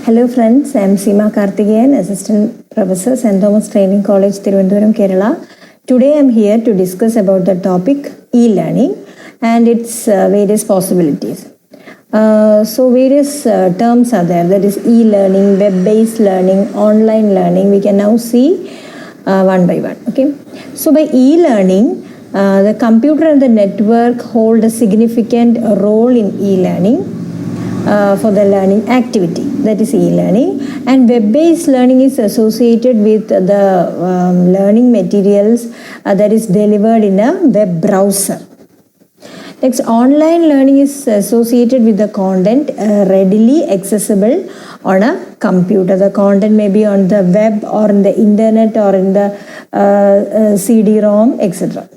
Hello friends, I am Seema Karthikeyan, Assistant Professor, St. Thomas Training College, Thiruvananthapuram, Kerala. Today I am here to discuss about the topic e-learning and its various possibilities. So various terms are there, that is e-learning, web-based learning, online learning. We can now see one by one. Okay. So by e-learning, the computer and the network hold a significant role in e-learning. For the learning activity, that is e-learning, and web-based learning is associated with the learning materials that is delivered in a web browser. Next, online learning is associated with the content readily accessible on a computer. The content may be on the web or in the internet or in the CD-ROM, etc.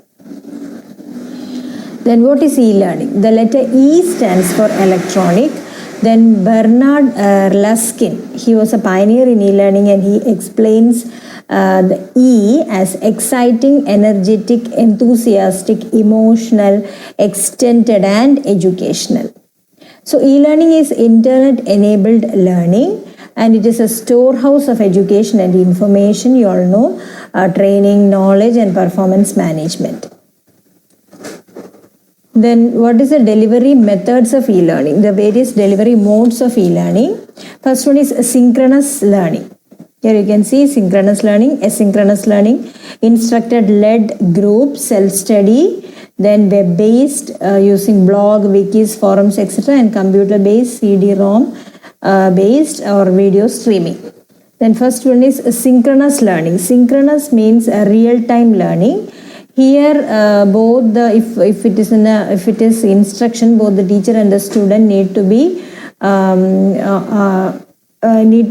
Then what is e-learning? The letter E stands for electronic. Then Bernard Laskin, he was a pioneer in e-learning, and he explains the E as exciting, energetic, enthusiastic, emotional, extended, and educational. So e-learning is internet-enabled learning, and it is a storehouse of education and information. You all know training, knowledge, and performance management. Then what is the delivery methods of e-learning? The various delivery modes of e-learning. First one is synchronous learning. Here you can see synchronous learning, asynchronous learning, instructor-led group, self-study, then web-based using blog, wikis, forums, etc., and computer-based, CD-ROM based or video streaming. Then first one is synchronous learning. Synchronous means real-time learning. Here, both the if it is instruction, both the teacher and the student need to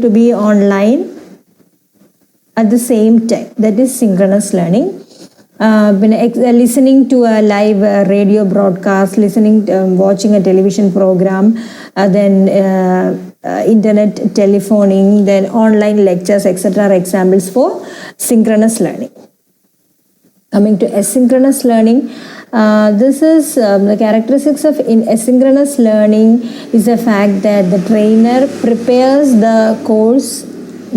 be online at the same time. That is synchronous learning. Listening to a live radio broadcast, watching a television program, then internet telephoning, then online lectures, etc. are examples for synchronous learning. Coming to asynchronous learning, this is the characteristics of asynchronous learning is the fact that the trainer prepares the course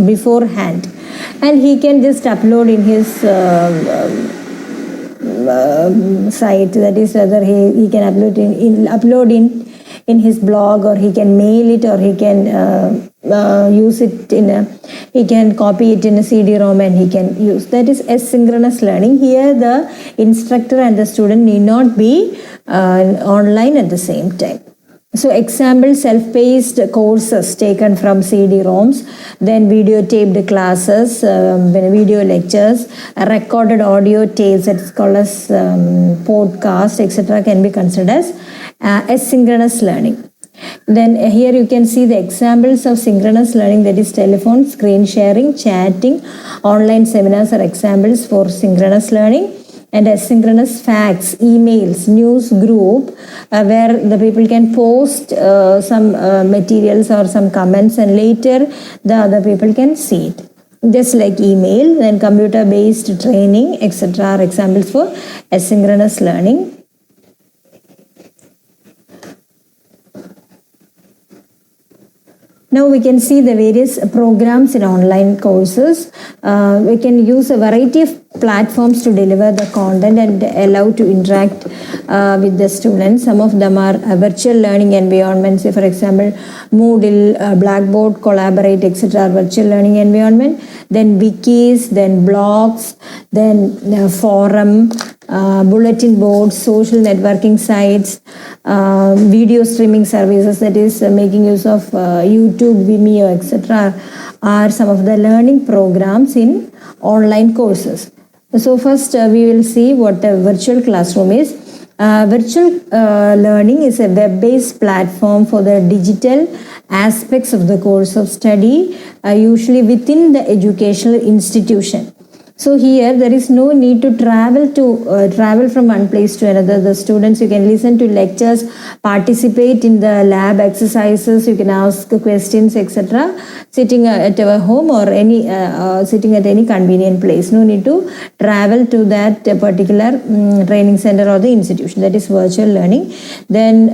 beforehand, and he can just upload in his site. That is, whether he can upload in his blog, or he can mail it, or he can use it he can copy it in a CD-ROM and he can use. That is asynchronous learning. Here the instructor and the student need not be online at the same time. So example, self-paced courses taken from CD-ROMs, then videotaped classes, video lectures, recorded audio tapes, that is called as podcast, etc. can be considered as asynchronous learning. Then here you can see the examples of synchronous learning, that is telephone, screen sharing, chatting, online seminars are examples for synchronous learning. And asynchronous fax, emails, news group, where the people can post some materials or some comments, and later the other people can see it. Just like email, then computer-based training, etc. are examples for asynchronous learning. Now we can see the various programs in online courses. We can use a variety of platforms to deliver the content and allow to interact with the students. Some of them are virtual learning environments. For example, Moodle, Blackboard, Collaborate, etc. are virtual learning environment. Then wikis, then blogs, then forum, bulletin boards, social networking sites, video streaming services, that is making use of YouTube, Vimeo, etc. are some of the learning programs in online courses. So first we will see what a virtual classroom is. Virtual learning is a web-based platform for the digital aspects of the course of study, usually within the educational institution. So here there is no need to travel from one place to another. The students, you can listen to lectures, participate in the lab exercises, you can ask questions, etc., sitting at our home or sitting at any convenient place. No need to travel to that particular training center or the institution. That is virtual learning. Then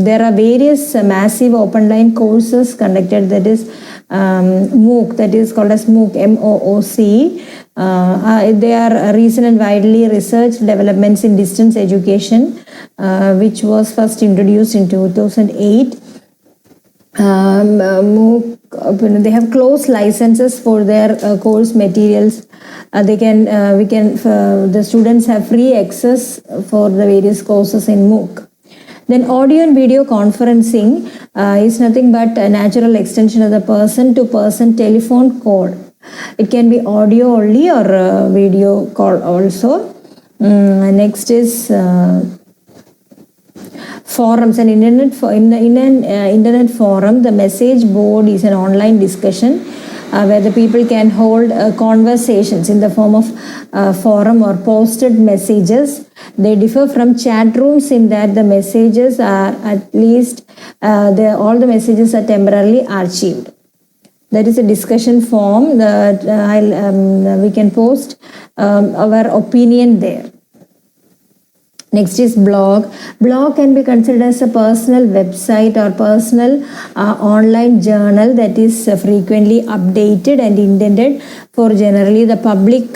there are various massive open line courses conducted, that is MOOC, that is called as MOOC, MOOC. They are recent and widely researched developments in distance education, which was first introduced in 2008. MOOC, they have closed licenses for their course materials. The students have free access for the various courses in MOOC. Then audio and video conferencing is nothing but a natural extension of the person-to-person telephone call. It can be audio only or video call also. Next is forums. In an internet forum, the message board is an online discussion where the people can hold conversations in the form of forum or posted messages. They differ from chat rooms in that the messages are at least all the messages are temporarily archived. That is a discussion forum that we can post our opinion there. Next is blog. Blog can be considered as a personal website or personal online journal that is frequently updated and intended for generally the public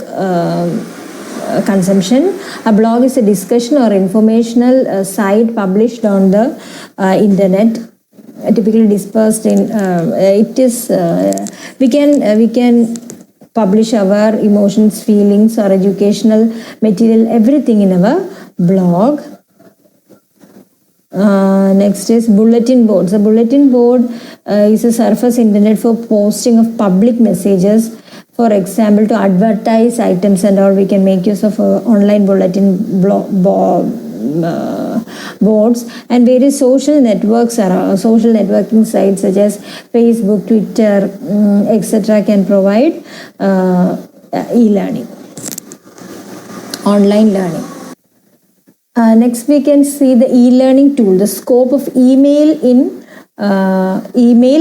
consumption. A blog is a discussion or informational site published on the internet, typically dispersed in we can publish our emotions, feelings, or educational material, everything in our blog. Next is bulletin boards. A bulletin board is a surface intended for posting of public messages. For example, to advertise items and all, we can make use of online bulletin boards. And various social networking sites such as Facebook, Twitter, etc. can provide e-learning, online learning. Next we can see the e-learning tool, the scope of email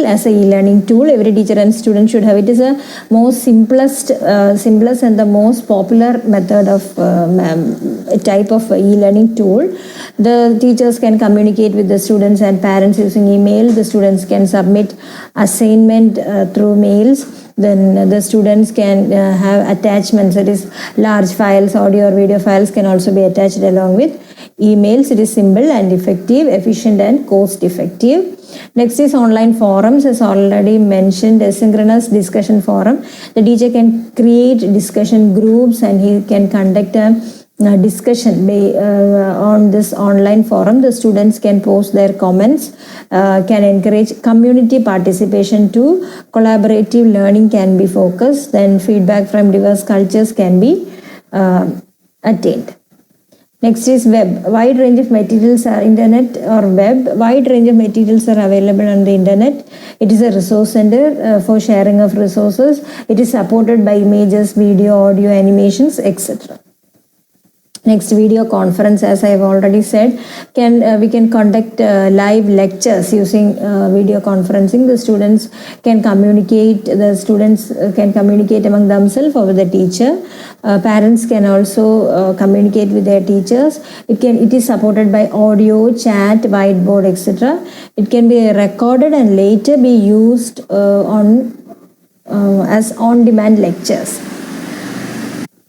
as a e-learning tool. Every teacher and student should have it. It is a most simplest and the most popular method of type of e-learning tool. The teachers can communicate with the students and parents using email. The students can submit assignment through mails. Then the students can have attachments, that is large files, audio or video files can also be attached along with emails. It is simple and effective, efficient and cost effective. Next is online forums. As already mentioned, asynchronous discussion forum. The teacher can create discussion groups and he can conduct a discussion on this online forum. The students can post their comments, can encourage community participation too. Collaborative learning can be focused. Then feedback from diverse cultures can be attained. Next is web. Wide range of materials are internet or web. Wide range of materials are available on the internet. It is a resource center for sharing of resources. It is supported by images, video, audio, animations, etc. Next, video conference. As I have already said, we can conduct live lectures using video conferencing. The students can communicate. Among themselves or with the teacher. Parents can also communicate with their teachers. It is supported by audio, chat, whiteboard, etc. It can be recorded and later be used as on-demand lectures.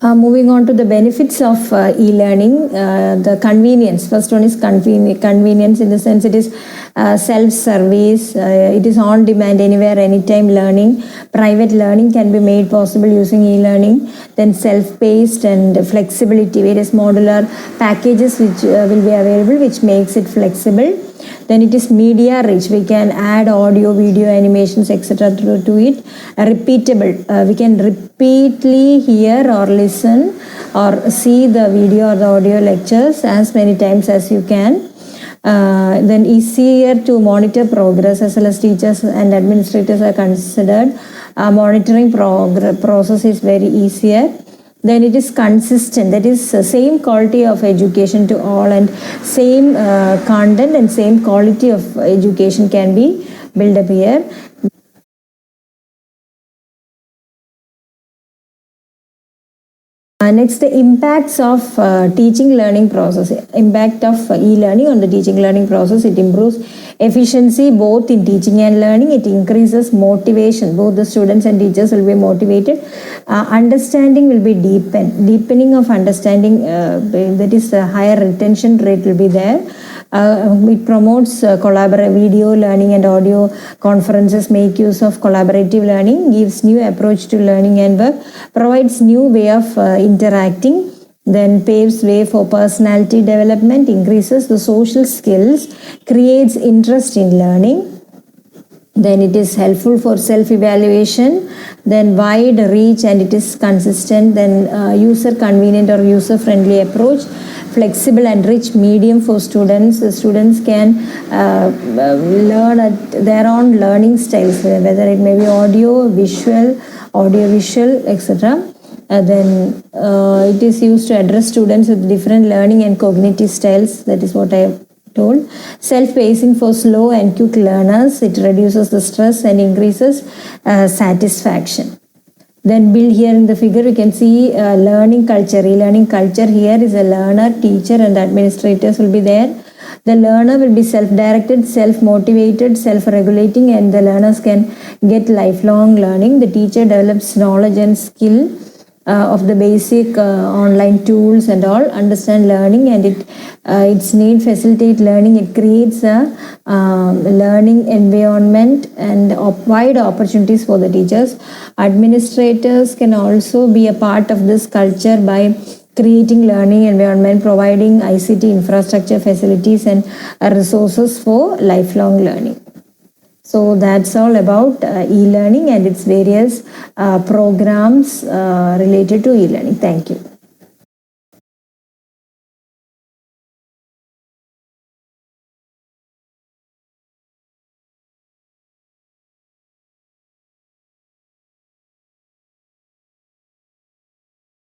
Moving on to the benefits of e-learning, the convenience. First one is convenience in the sense it is self-service, it is on-demand, anywhere, anytime learning. Private learning can be made possible using e-learning. Then self-paced and flexibility, various modular packages which will be available, which makes it flexible. Then it is media rich. We can add audio, video, animations, etc. to it. Repeatable. We can repeatedly hear or listen or see the video or the audio lectures as many times as you can. Then easier to monitor progress, as well as teachers and administrators are considered. Monitoring process is very easier. Then it is consistent, that is same quality of education to all, and same content and same quality of education can be built up here. Next, the impacts of teaching learning process. Impact of e-learning on the teaching learning process. It improves efficiency both in teaching and learning. It increases motivation. Both the students and teachers will be motivated. Understanding will be deepening of understanding, that is a higher retention rate will be there. It promotes collaborative video learning and audio conferences, make use of collaborative learning, gives new approach to learning and work, provides new way of interacting, then paves way for personality development, increases the social skills, creates interest in learning. Then it is helpful for self-evaluation, then wide reach and it is consistent, then user convenient or user-friendly approach, flexible and rich medium for students. The students can learn at their own learning styles, whether it may be audio, visual, etc. Then it is used to address students with different learning and cognitive styles. That is what I have told. Self-pacing for slow and quick learners. It reduces the stress and increases satisfaction. Then build here in the figure, you can see learning culture. E-learning culture here is a learner, teacher and administrators will be there. The learner will be self-directed, self-motivated, self-regulating, and the learners can get lifelong learning. The teacher develops knowledge and skill of the basic online tools and all, understand learning, and its need facilitate learning. It creates a learning environment and wide opportunities for the teachers. Administrators can also be a part of this culture by creating learning environment, providing ICT infrastructure facilities and resources for lifelong learning. So that's all about e-learning and its various programs related to e-learning. Thank you.